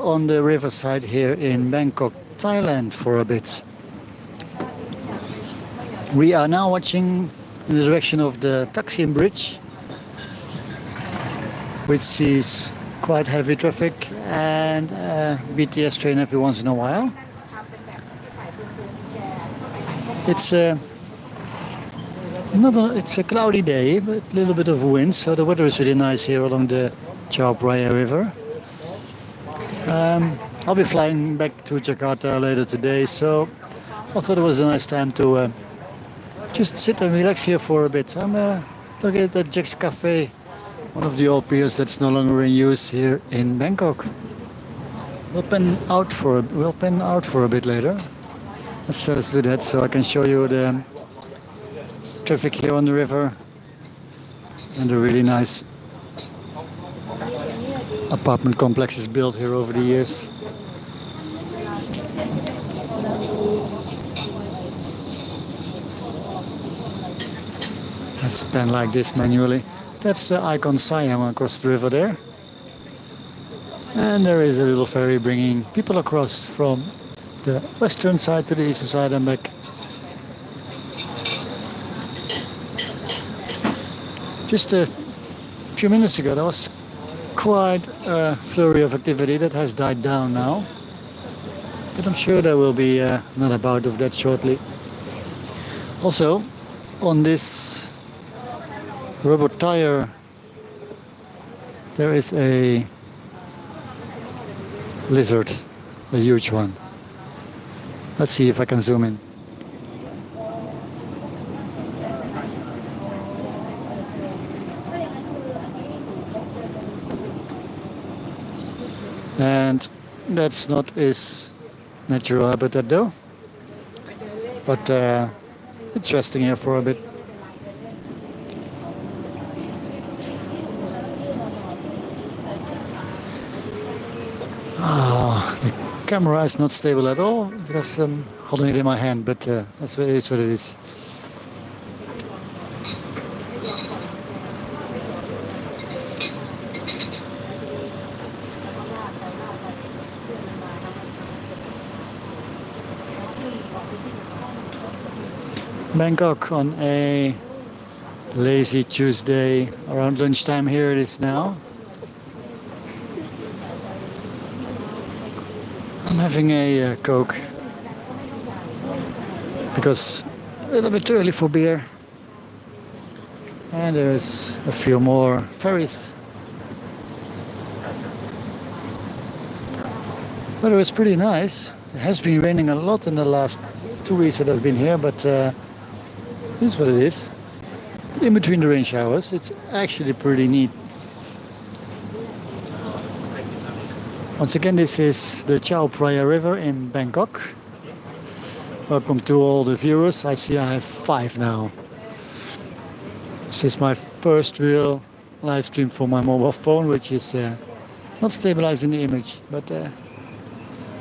on the riverside here in Bangkok, Thailand for a bit. We are now watching in the direction of the Taksim Bridge, which sees quite heavy traffic and BTS train every once in a while. It's it's a cloudy day, but a little bit of wind, so the weather is really nice here along the Chao Phraya River. I'll be flying back to Jakarta later today, so I thought it was a nice time to just sit and relax here for a bit. I'm looking at the Jack's Cafe, one of the old piers that's no longer in use here in Bangkok. We'll pen out for a bit later. Let's do that so I can show you the traffic here on the river and the really nice apartment complexes built here over the years. Let's pen like this manually. That's the icon Siam across the river there. And there is a little ferry bringing people across from the western side to the eastern side and back. Just a few minutes ago, there was quite a flurry of activity that has died down now. But I'm sure there will be another bout of that shortly. Also, on this rubber tire, there is a lizard, a huge one. Let's see if I can zoom in. And that's not his natural habitat though, but interesting here for a bit. The camera is not stable at all because I'm holding it in my hand, but that's what it is. Bangkok on a lazy Tuesday around lunchtime. Here it is now. I'm having a Coke because a little bit early for beer, and there's a few more ferries. Weather is pretty nice. It has been raining a lot in the last 2 weeks that I've been here, but this is what it is. In between the rain showers, it's actually pretty neat. Once again, this is the Chao Phraya River in Bangkok. Welcome to all the viewers. I see I have 5 now. This is my first real live stream for my mobile phone, which is not stabilizing the image, but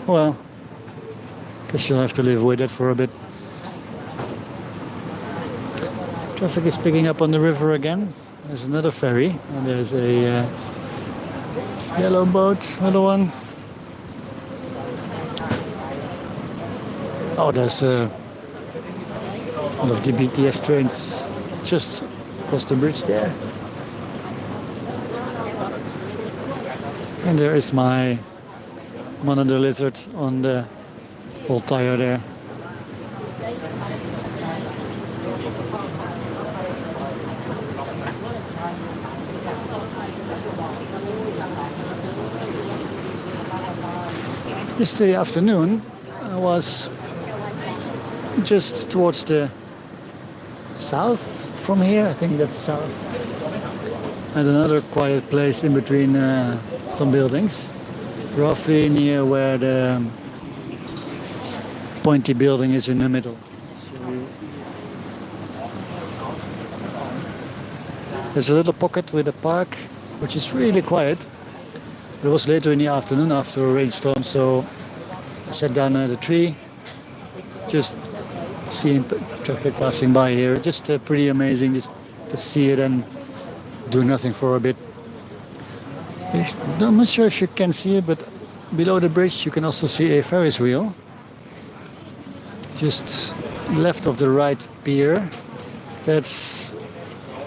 well, guess you'll have to live with it for a bit. Traffic is picking up on the river again. There's another ferry, and there's a yellow boat, another one. Oh, there's one of the BTS trains just across the bridge there. And there is my monitor lizard on the old tire there. Yesterday afternoon, I was just towards the south from here. I think that's south. And another quiet place in between some buildings, roughly near where the pointy building is in the middle. There's a little pocket with a park, which is really quiet. It was later in the afternoon after a rainstorm, so I sat down at a tree, just seeing traffic passing by here. Just pretty amazing just to see it and do nothing for a bit. I'm not sure if you can see it, but Below the bridge, you can also see a Ferris wheel. Just left of the right pier. That's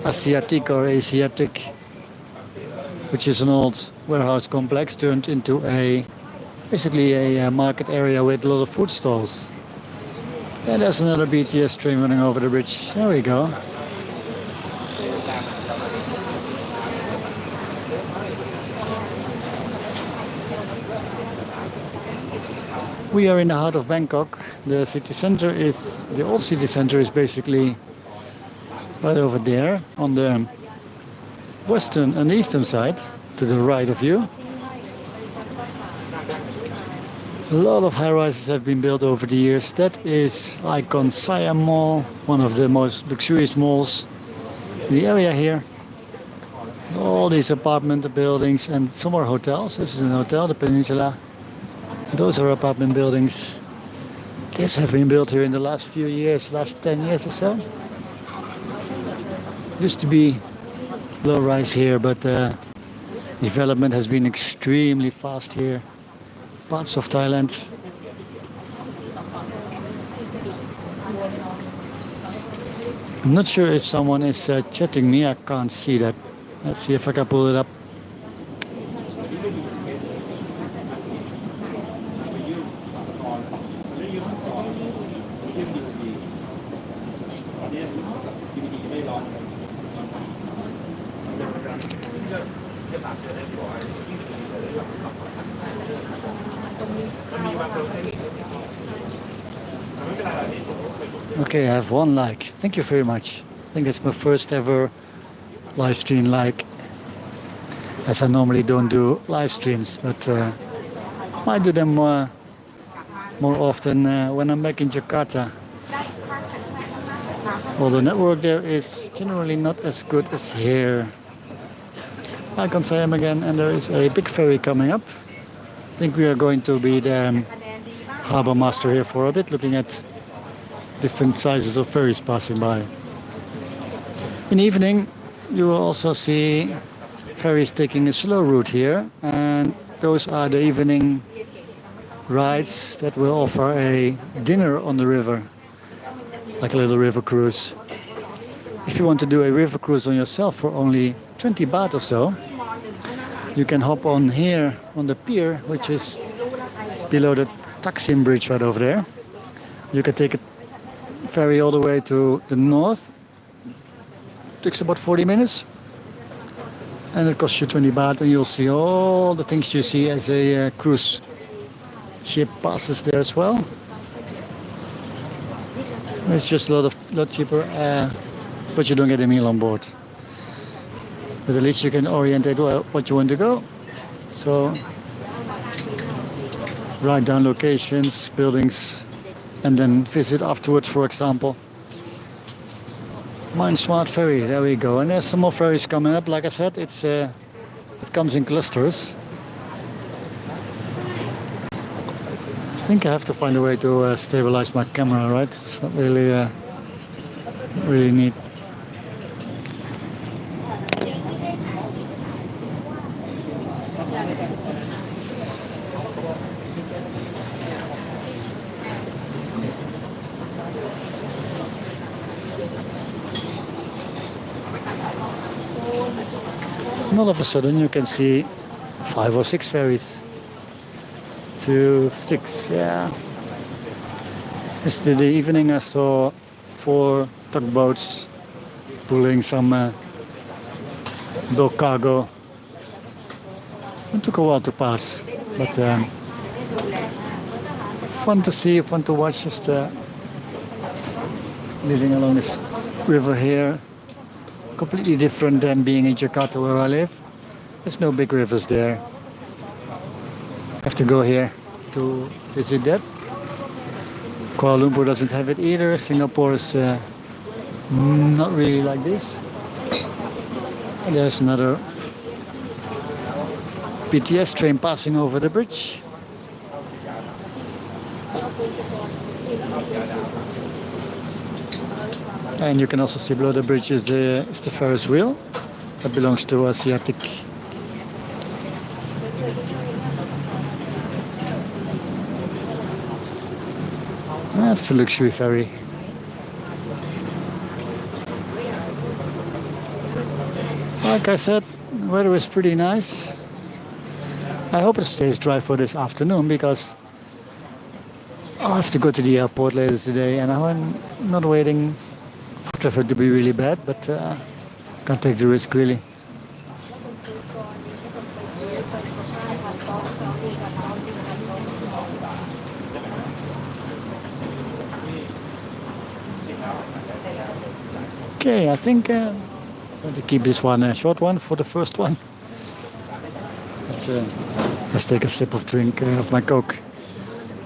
Asiatic or Asiatic, which is an old warehouse complex turned into basically a market area with a lot of food stalls. And there's another BTS train running over the bridge. There we go. We are in the heart of Bangkok. The old city center is basically right over there on the western and eastern side, to the right of you. A lot of high-rises have been built over the years. That is Icon Siam Mall, one of the most luxurious malls in the area here. All these apartment buildings and some are hotels. This is a hotel, the Peninsula. Those are apartment buildings. These have been built here in the last few years, last 10 years or so. Used to be low rise here, but development has been extremely fast here. Parts of Thailand. I'm not sure if someone is chatting me. I can't see that. Let's see if I can pull it up. Okay, I have one like. Thank you very much. I think it's my first ever live stream like, as I normally don't do live streams, but I do them more often when I'm back in Jakarta. Well, the network there is generally not as good as here. I can say I'm again, and there is a big ferry coming up. I think we are going to be the harbor master here for a bit, looking at different sizes of ferries passing by. In the evening, you will also see ferries taking a slow route here, and those are the evening rides that will offer a dinner on the river, like a little river cruise. If you want to do a river cruise on yourself for only 20 baht or so, you can hop on here on the pier, which is below the Taksim Bridge right over there. You can take a ferry all the way to the north. It takes about 40 minutes. And it costs you 20 baht, and you'll see all the things you see as a cruise ship passes there as well. It's just a lot cheaper, but you don't get a meal on board. But at least you can orientate what you want to go. So write down locations, buildings, and then visit afterwards, for example. Mind Smart Ferry, there we go. And there's some more ferries coming up. Like I said, it comes in clusters. I think I have to find a way to stabilize my camera, right? It's not really neat. And all of a sudden you can see 5 or 6 ferries. 2, 6, yeah. Yesterday evening I saw 4 tugboats pulling some bulk cargo. It took a while to pass, but fun to see, fun to watch, just living along this river here. Completely different than being in Jakarta where I live. There's no big rivers there. Have to go here to visit that. Kuala Lumpur doesn't have it either. Singapore is not really like this. And there's another BTS train passing over the bridge. And you can also see below the bridge is the Ferris wheel that belongs to Asiatic. That's the luxury ferry. Like I said, the weather is pretty nice. I hope it stays dry for this afternoon because I'll have to go to the airport later today and I'm not waiting for traffic to be really bad, but can't take the risk really. Okay, I think I'm going to keep this one a short one for the first one. Let's, uh, let's take a sip of drink of my Coke.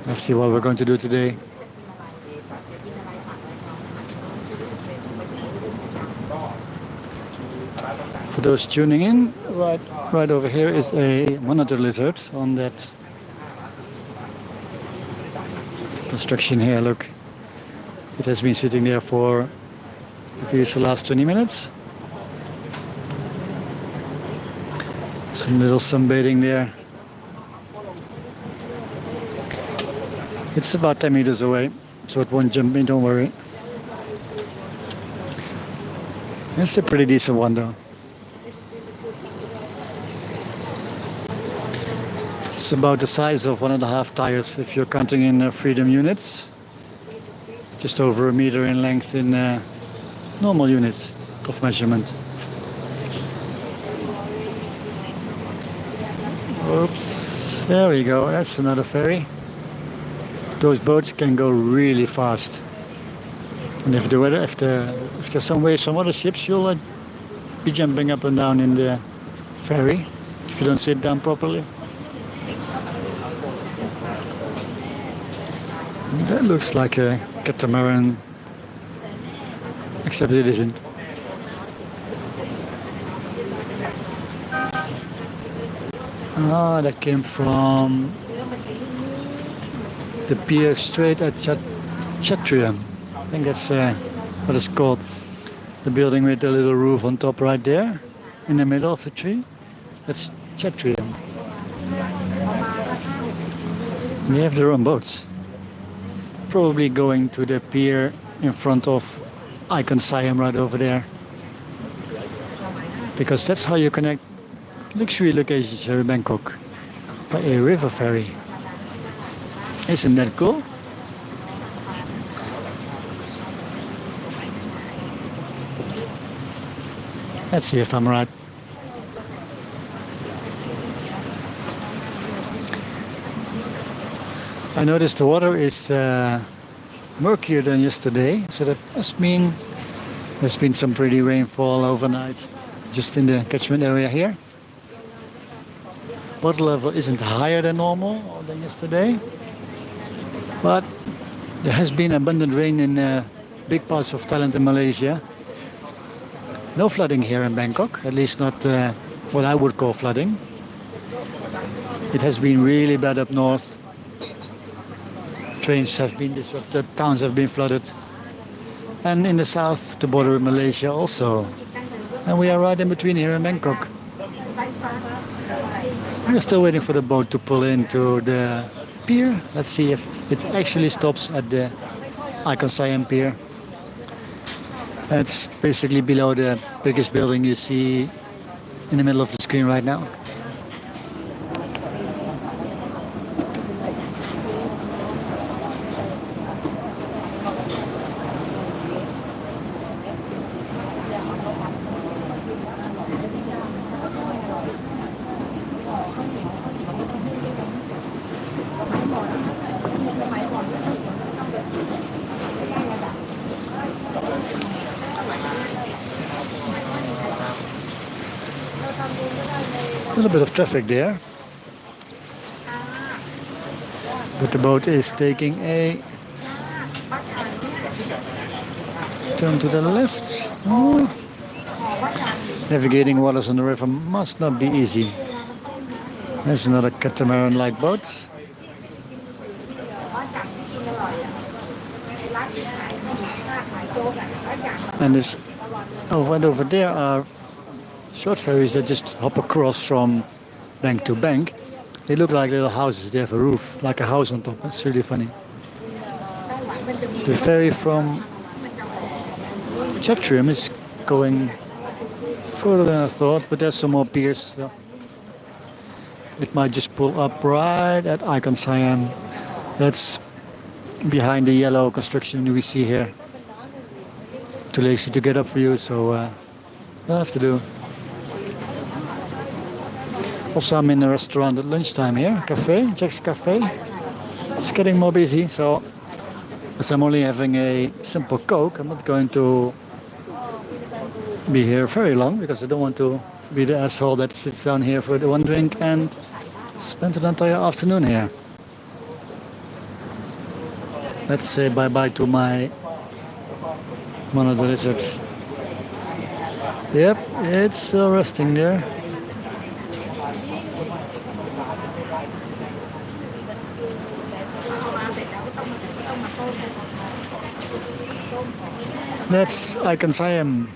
Let's see what we're going to do today. For those tuning in, right over here is a monitor lizard on that construction here. Look, it has been sitting there for at least the last 20 minutes. Some little sunbathing there. It's about 10 meters away, so it won't jump in, don't worry. It's a pretty decent one though. It's about the size of 1.5 tires if you're counting in freedom units. Just over a meter in length in normal units of measurement. Oops, there we go, that's another ferry. Those boats can go really fast. And if there's some waves from other ships, you'll be jumping up and down in the ferry if you don't sit down properly. That looks like a catamaran, except it isn't. Ah, that came from the pier straight at Chatrium. I think that's what it's called. The building with the little roof on top right there, in the middle of the tree. That's Chatrium. They have their own boats. Probably going to the pier in front of Icon Siam right over there. Because that's how you connect luxury locations here in Bangkok, by a river ferry. Isn't that cool? Let's see if I'm right. I noticed the water is murkier than yesterday, so that must mean there's been some pretty rainfall overnight just in the catchment area here. Water level isn't higher than normal or than yesterday, but there has been abundant rain in big parts of Thailand and Malaysia. No flooding here in Bangkok, at least not what I would call flooding. It has been really bad up north. Trains have been disrupted, towns have been flooded. And in the south, the border with Malaysia also. And we are right in between here in Bangkok. We're still waiting for the boat to pull into the pier. Let's see if it actually stops at the Icon Siam pier. It's basically below the biggest building you see in the middle of the screen right now. A little bit of traffic there, but the boat is taking a turn to the left. Oh. Navigating waters on the river must not be easy. There's another catamaran-like boat. And this and over there are short ferries that just hop across from bank to bank. They look like little houses. They have a roof, like a house on top. It's really funny. The ferry from Chatrium is going further than I thought, but there's some more piers. So it might just pull up right at Icon Siam. That's behind the yellow construction we see here. Too lazy to get up for you, so I'll have to do. Also, I'm in a restaurant at lunchtime here, cafe, Jack's Cafe. It's getting more busy, so as I'm only having a simple Coke, I'm not going to be here very long because I don't want to be the asshole that sits down here for the one drink and spend an entire afternoon here. Let's say bye-bye to my monitor lizard. Yep, it's still resting there. That's Icon Siam.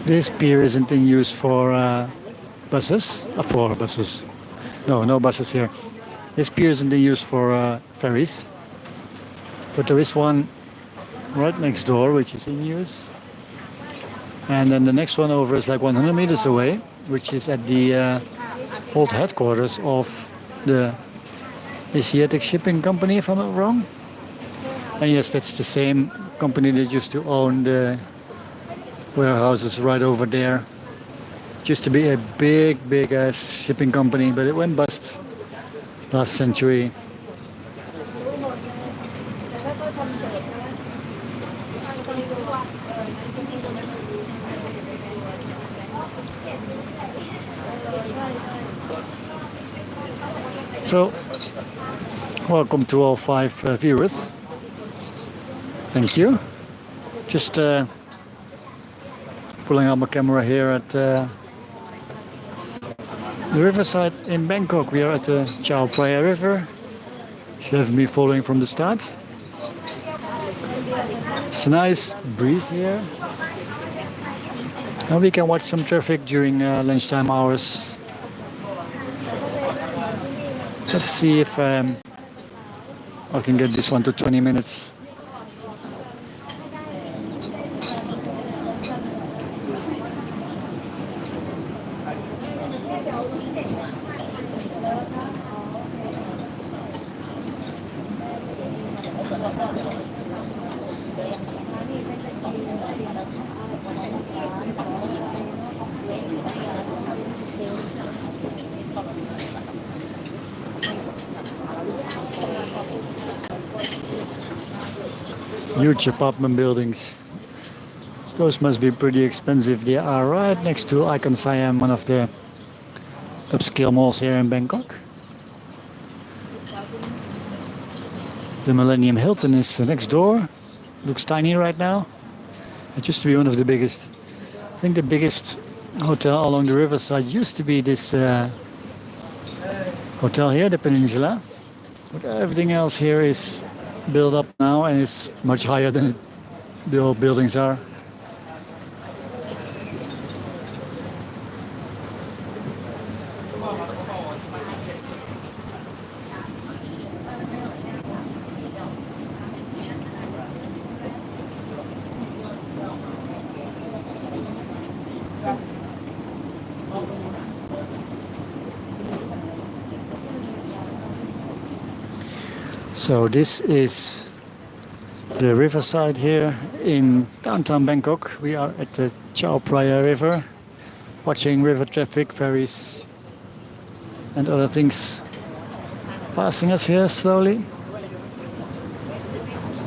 This pier isn't in use for buses. For buses. No, no buses here. This pier isn't in use for ferries. But there is one right next door which is in use. And then the next one over is like 100 meters away, which is at the old headquarters of the Asiatic Shipping Company, if I'm not wrong. And yes, that's the same company that used to own the warehouses right over there. It used to be a big ass shipping company, but it went bust last century. So, welcome to all 5 viewers. Thank you. Just pulling out my camera here at the riverside in Bangkok. We are at the Chao Phraya River. You have me following from the start. It's a nice breeze here. And we can watch some traffic during lunchtime hours. Let's see if I can get this one to 20 minutes. Huge apartment buildings. Those must be pretty expensive. They are right next to Icon Siam, one of the upscale malls here in Bangkok. The Millennium Hilton is next door. Looks tiny right now. It used to be one of the biggest. I think the biggest hotel along the riverside used to be this hotel here, the Peninsula. But everything else here is built up now and it's much higher than the old buildings are. So this is the riverside here in downtown Bangkok. We are at the Chao Phraya River, watching river traffic, ferries and other things passing us here slowly.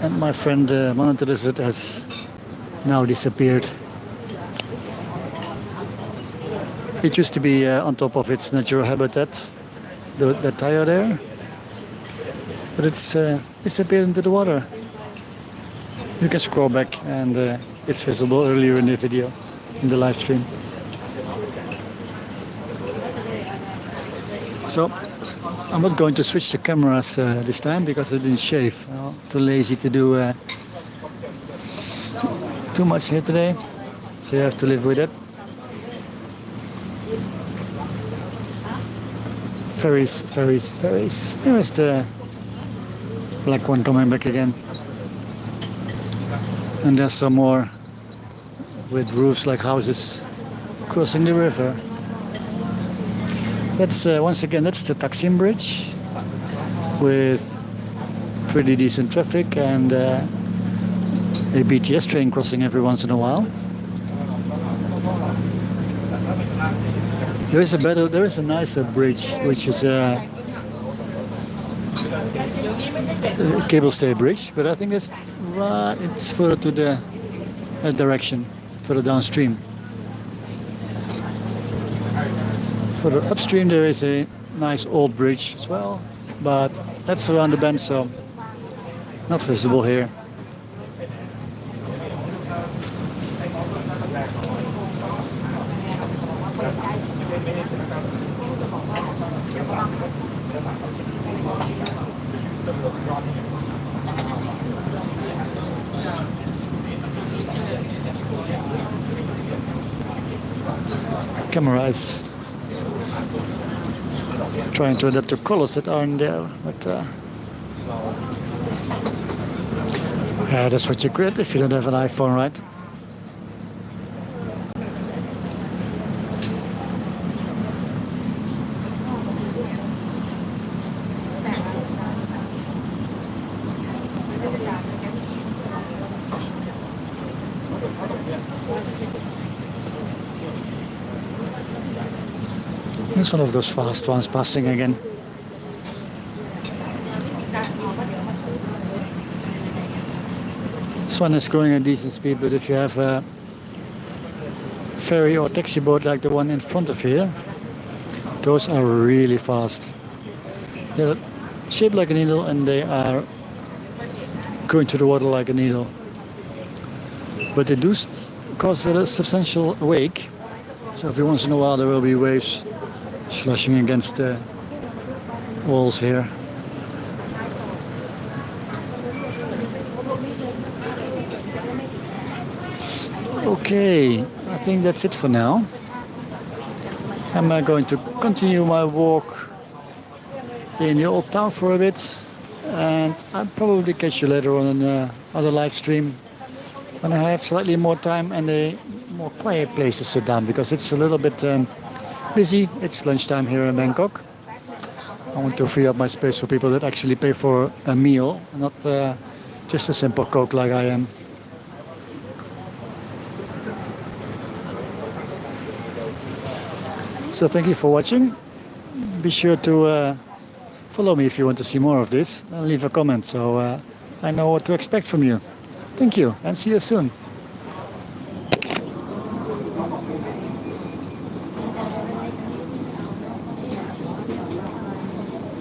And my friend monitor lizard has now disappeared. It used to be on top of its natural habitat, the tire there. But it's disappeared into the water. You can scroll back and it's visible earlier in the video, in the live stream. So I'm not going to switch the cameras this time because I didn't shave. I'm too lazy to do too much here today. so you have to live with it. Ferries, ferries, ferries. There's the black one coming back again. And there's some more with roofs like houses crossing the river. That's once again, that's the Taksim Bridge with pretty decent traffic and a BTS train crossing every once in a while. There is a nicer bridge, which is a cable stay bridge, but I think it's further to the that direction, further downstream. Further upstream there is a nice old bridge as well, but that's around the bend, so not visible here. Camera is trying to adapt to colors that aren't there, but that's what you get if you don't have an iPhone, right? It's one of those fast ones passing again. This one is going at decent speed, but if you have a ferry or taxi boat like the one in front of here, those are really fast. They're shaped like a needle and they are going to the water like a needle. But they do cause a substantial wake. So every once in a while there will be waves slushing against the walls here. Okay, I think that's it for now. I'm going to continue my walk in the old town for a bit, and I'll probably catch you later on another live stream when I have slightly more time and a more quiet place to sit down, because it's a little bit busy. It's lunchtime here in Bangkok. I want to free up my space for people that actually pay for a meal, not just a simple Coke like I am. So thank you for watching. Be sure to follow me if you want to see more of this, and leave a comment so I know what to expect from you. Thank you and see you soon.